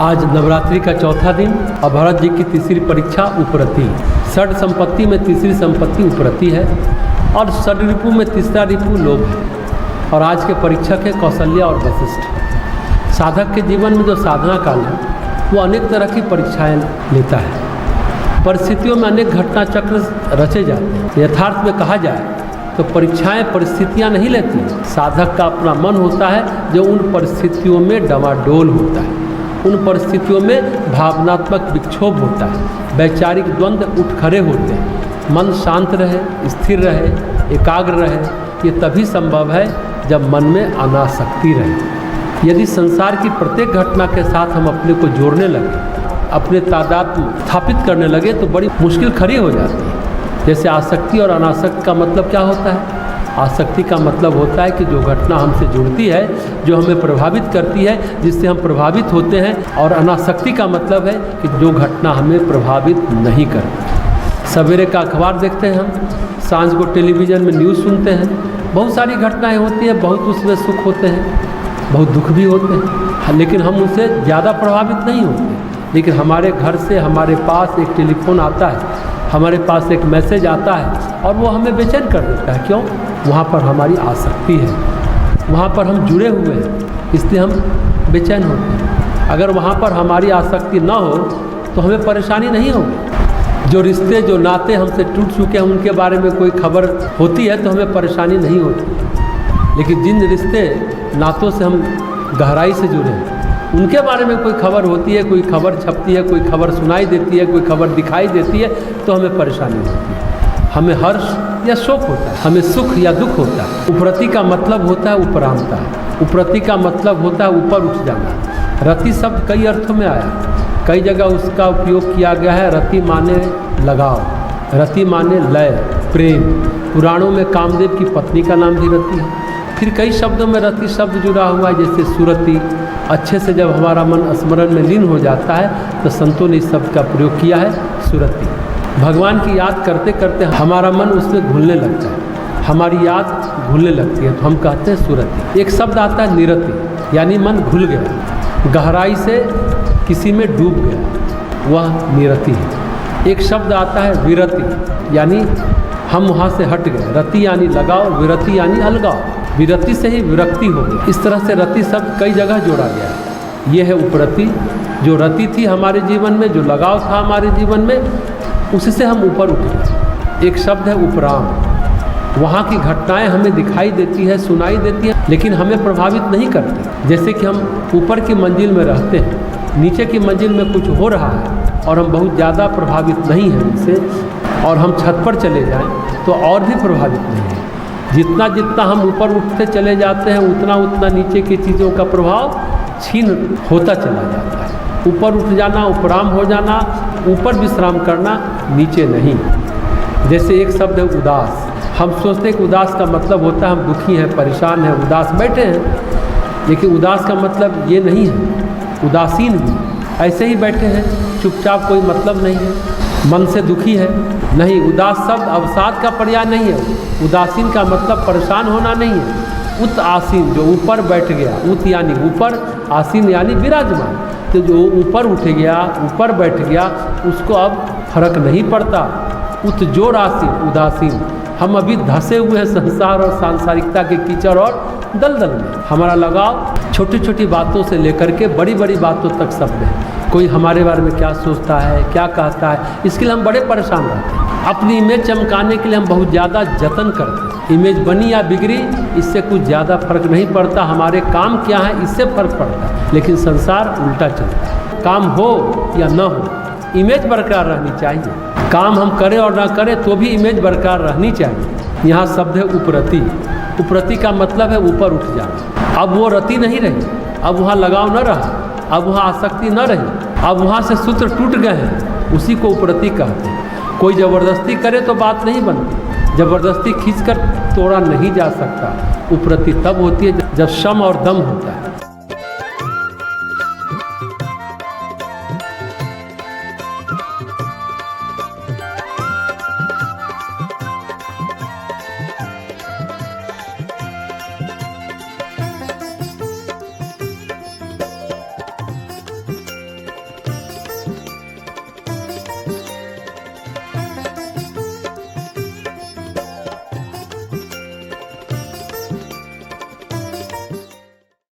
आज नवरात्रि का चौथा दिन और भरत जी की तीसरी परीक्षा उपरति। षड संपत्ति में तीसरी संपत्ति उपरति है और षड रिपु में तीसरा रिपु लोभ है। और आज के परीक्षक है कौशल्या और वशिष्ठ। साधक के जीवन में जो साधना काल है वो अनेक तरह की परीक्षाएं लेता है। परिस्थितियों में अनेक घटना चक्र रचे जाते हैं। यथार्थ में कहा जाए तो परीक्षाएं परिस्थितियां नहीं लेती, साधक का अपना मन होता है जो उन परिस्थितियों में डवाडोल होता है, उन परिस्थितियों में भावनात्मक विक्षोभ होता है, वैचारिक द्वंद्व उठ खड़े होते हैं। मन शांत रहे, स्थिर रहे, एकाग्र रहे, ये तभी संभव है जब मन में अनासक्ति रहे। यदि संसार की प्रत्येक घटना के साथ हम अपने को जोड़ने लगे, अपने तादात्म्य स्थापित करने लगे तो बड़ी मुश्किल खड़ी हो जाती है। जैसे आसक्ति और अनासक्ति का मतलब क्या होता है? आसक्ति का मतलब होता है कि जो घटना हमसे जुड़ती है, जो हमें प्रभावित करती है, जिससे हम प्रभावित होते हैं। और अनासक्ति का मतलब है कि जो घटना हमें प्रभावित नहीं करती। सवेरे का अखबार देखते हैं हम, सांझ को टेलीविज़न में न्यूज़ सुनते हैं, बहुत सारी घटनाएं होती हैं, बहुत उसमें सुख होते हैं, बहुत दुख भी होते हैं, लेकिन हम उससे ज़्यादा प्रभावित नहीं होते। लेकिन हमारे घर से हमारे पास एक टेलीफोन आता है, हमारे पास एक मैसेज आता है और वो हमें बेचैन कर देता है। क्यों? वहाँ पर हमारी आसक्ति है, वहाँ पर हम जुड़े हुए हैं, इसलिए हम बेचैन होते हैं। अगर वहाँ पर हमारी आसक्ति ना हो तो हमें परेशानी नहीं होगी। जो रिश्ते, जो नाते हमसे टूट चुके हैं उनके बारे में कोई खबर होती है तो हमें परेशानी नहीं होती। लेकिन जिन रिश्ते नातों से हम गहराई से जुड़े हैं उनके बारे में कोई खबर होती है, कोई खबर छपती है, कोई खबर सुनाई देती है, कोई खबर दिखाई देती है तो हमें परेशानी होती है। हमें हर्ष या शोक होता है, हमें सुख या दुख होता है। उपरति का मतलब होता है उपरामता, उपरति का मतलब होता है ऊपर उठ जाना। रति शब्द कई अर्थों में आया, कई जगह उसका उपयोग किया गया है। रति माने लगाव, रति माने लय, प्रेम। पुराणों में कामदेव की पत्नी का नाम भी रति है। फिर कई शब्दों में रति शब्द जुड़ा हुआ है, जैसे सुरति। अच्छे से जब हमारा मन स्मरण में लीन हो जाता है तो संतों ने इस शब्द का प्रयोग किया है, सुरति। भगवान की याद करते करते हमारा मन उसमें घुलने लगता है, हमारी याद घुलने लगती है तो हम कहते हैं सुरति। एक शब्द आता है निरति, यानी मन घुल गया, गहराई से किसी में डूब गया, वह निरति है। एक शब्द आता है विरति, यानी हम वहाँ से हट गए। रति यानी लगाव, विरति यानी अलगाव। विरति से ही विरक्ति हो गया। इस तरह से रति शब्द कई जगह जोड़ा गया है। ये है उपरति। जो रति थी हमारे जीवन में, जो लगाव था हमारे जीवन में, उससे हम ऊपर उठ गए। एक शब्द है उपराम। वहाँ की घटनाएं हमें दिखाई देती है, सुनाई देती है, लेकिन हमें प्रभावित नहीं करती। जैसे कि हम ऊपर की मंजिल में रहते हैं, नीचे की मंजिल में कुछ हो रहा है और हम बहुत ज़्यादा प्रभावित नहीं हैं उनसे, और हम छत पर चले जाएं तो और भी प्रभावित नहीं है। जितना जितना हम ऊपर उठते चले जाते हैं उतना उतना नीचे की चीज़ों का प्रभाव छीन होता चला जाता है। ऊपर उठ जाना, उपराम हो जाना, ऊपर विश्राम करना, नीचे नहीं। जैसे एक शब्द है उदास। हम सोचते हैं कि उदास का मतलब होता है हम दुखी हैं, परेशान हैं, उदास बैठे हैं, लेकिन उदास का मतलब ये नहीं है। उदासीन भी ऐसे ही बैठे हैं, चुपचाप, कोई मतलब नहीं है, मन से दुखी है, नहीं। उदास शब्द अवसाद का पर्याय नहीं है। उदासीन का मतलब परेशान होना नहीं है। उत आसीन, जो ऊपर बैठ गया, उत यानी ऊपर, आसीन यानी विराजमान। तो जो ऊपर उठ गया, ऊपर बैठ गया, उसको अब फर्क नहीं पड़ता। उत जोर आसीन, उदासीन। हम अभी धंसे हुए हैं संसार और सांसारिकता के कीचड़ और दलदल में। हमारा लगाव छोटी छोटी बातों से लेकर के बड़ी बड़ी बातों तक शब्द है। कोई हमारे बारे में क्या सोचता है, क्या कहता है, इसके लिए हम बड़े परेशान रहते हैं। अपनी इमेज चमकाने के लिए हम बहुत ज़्यादा जतन करते हैं। इमेज बनी या बिगड़ी, इससे कुछ ज़्यादा फर्क नहीं पड़ता। हमारे काम क्या है, इससे फर्क पड़ता है। लेकिन संसार उल्टा चलता है। काम हो या न हो, इमेज बरकरार रहनी चाहिए। काम हम करें और ना करें तो भी इमेज बरकरार रहनी चाहिए। यहाँ शब्द है उपरति। उपरति का मतलब है ऊपर उठ जाना। अब वो रति नहीं रही, अब वहाँ लगाव न रहा, अब वहाँ आसक्ति न रही, अब वहाँ से सूत्र टूट गए हैं, उसी को उपरति कहते हैं। कोई ज़बरदस्ती करे तो बात नहीं बनती, ज़बरदस्ती खींचकर तोड़ा नहीं जा सकता। उपरति तब होती है जब सम और दम होता है।